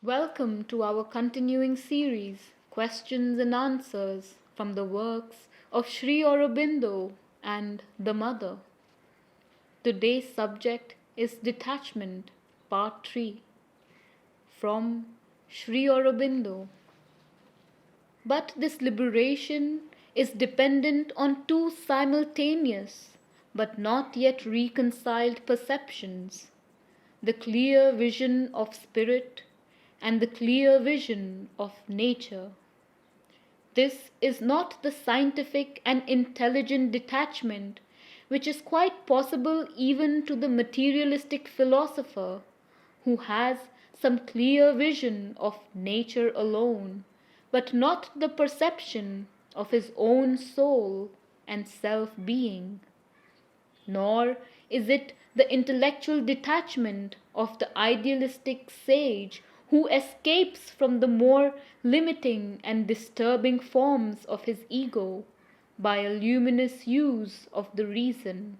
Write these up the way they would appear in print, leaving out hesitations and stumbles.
Welcome to our continuing series, Questions and Answers from the works of Sri Aurobindo and the Mother. Today's subject is Detachment, Part 3, from Sri Aurobindo. But this liberation is dependent on two simultaneous but not yet reconciled perceptions: the clear vision of spirit and the clear vision of nature. This is not the scientific and intelligent detachment which is quite possible even to the materialistic philosopher, who has some clear vision of nature alone, but not the perception of his own soul and self being. Nor is it the intellectual detachment of the idealistic sage who escapes from the more limiting and disturbing forms of his ego by a luminous use of the reason.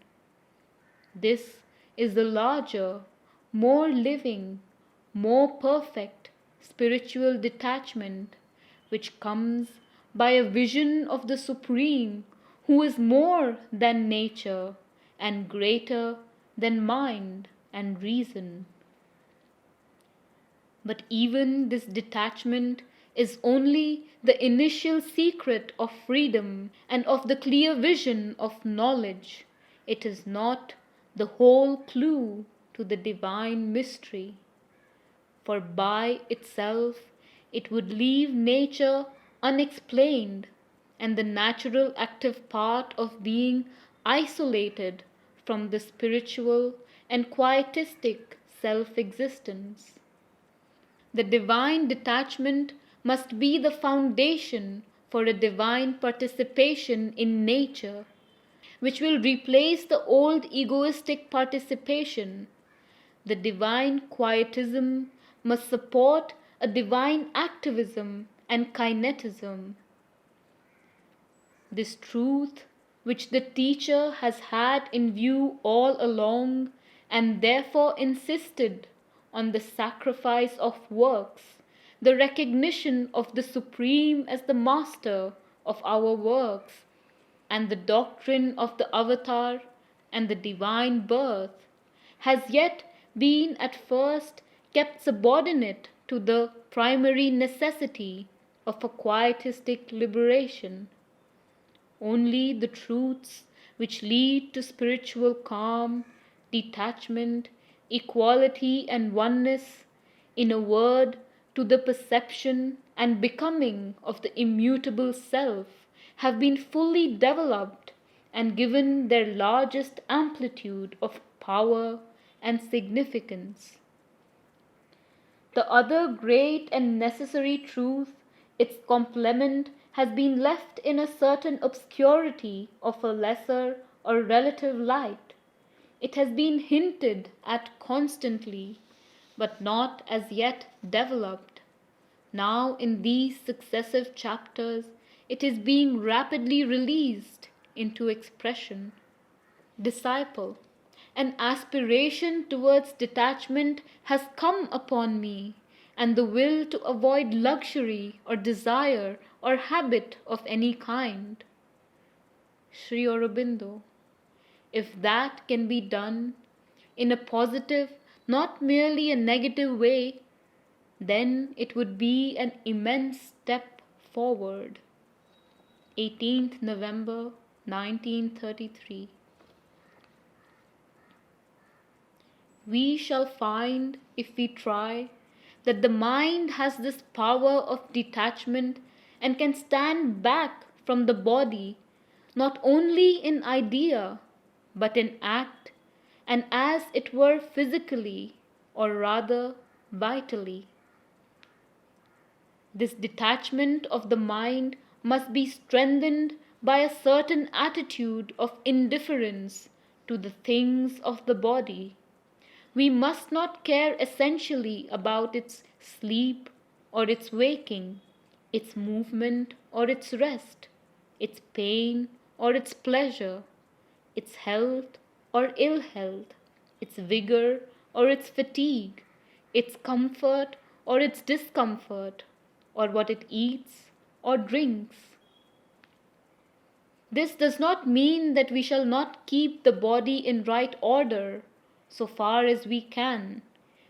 This is the larger, more living, more perfect spiritual detachment which comes by a vision of the Supreme, who is more than nature and greater than mind and reason. But even this detachment is only the initial secret of freedom and of the clear vision of knowledge. It is not the whole clue to the divine mystery, for by itself it would leave nature unexplained and the natural active part of being isolated from the spiritual and quietistic self existence. The divine detachment must be the foundation for a divine participation in nature, which will replace the old egoistic participation. The divine quietism must support a divine activism and kinetism. This truth, which the teacher has had in view all along, and therefore insisted on the sacrifice of works, the recognition of the Supreme as the master of our works, and the doctrine of the avatar and the divine birth, has yet been at first kept subordinate to the primary necessity of a quietistic liberation. Only the truths which lead to spiritual calm, detachment, equality, and oneness, in a word, to the perception and becoming of the immutable self, have been fully developed and given their largest amplitude of power and significance. The other great and necessary truth, its complement, has been left in a certain obscurity of a lesser or relative light. It has been hinted at constantly, but not as yet developed. Now, in these successive chapters, it is being rapidly released into expression. Disciple, an aspiration towards detachment has come upon me, and the will to avoid luxury or desire or habit of any kind. Sri Aurobindo. If that can be done in a positive, not merely a negative way, then it would be an immense step forward. 18th November 1933. We shall find, if we try, that the mind has this power of detachment and can stand back from the body, not only in idea, but in act, and as it were physically, or rather vitally. This detachment of the mind must be strengthened by a certain attitude of indifference to the things of the body. We must not care essentially about its sleep or its waking, its movement or its rest, its pain or its pleasure, its health or ill health, its vigor or its fatigue, its comfort or its discomfort, or what it eats or drinks. This does not mean that we shall not keep the body in right order so far as we can.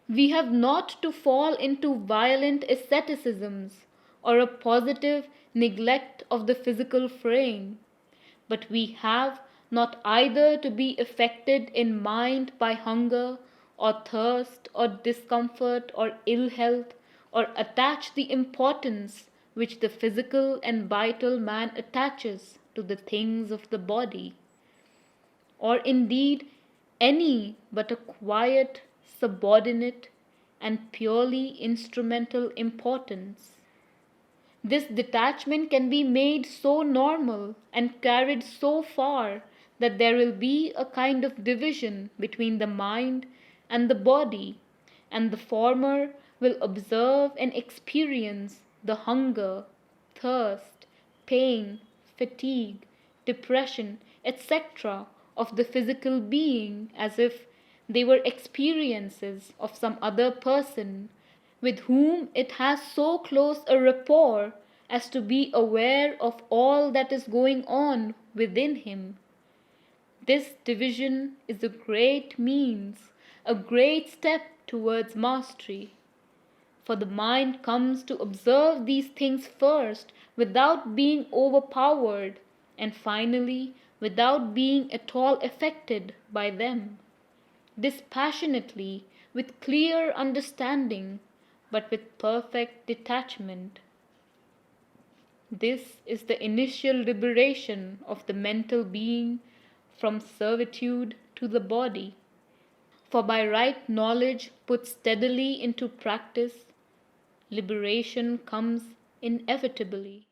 We have not to fall into violent asceticisms or a positive neglect of the physical frame, but we have not either to be affected in mind by hunger or thirst or discomfort or ill health, or attach the importance which the physical and vital man attaches to the things of the body, or indeed any but a quiet, subordinate, and purely instrumental importance. This detachment can be made so normal and carried so far that there will be a kind of division between the mind and the body, and the former will observe and experience the hunger, thirst, pain, fatigue, depression, etc., of the physical being as if they were experiences of some other person with whom it has so close a rapport as to be aware of all that is going on within him. This division is a great means, a great step towards mastery. For the mind comes to observe these things first without being overpowered, and finally without being at all affected by them. Dispassionately, with clear understanding, but with perfect detachment. This is the initial liberation of the mental being from servitude to the body. For by right knowledge put steadily into practice, liberation comes inevitably.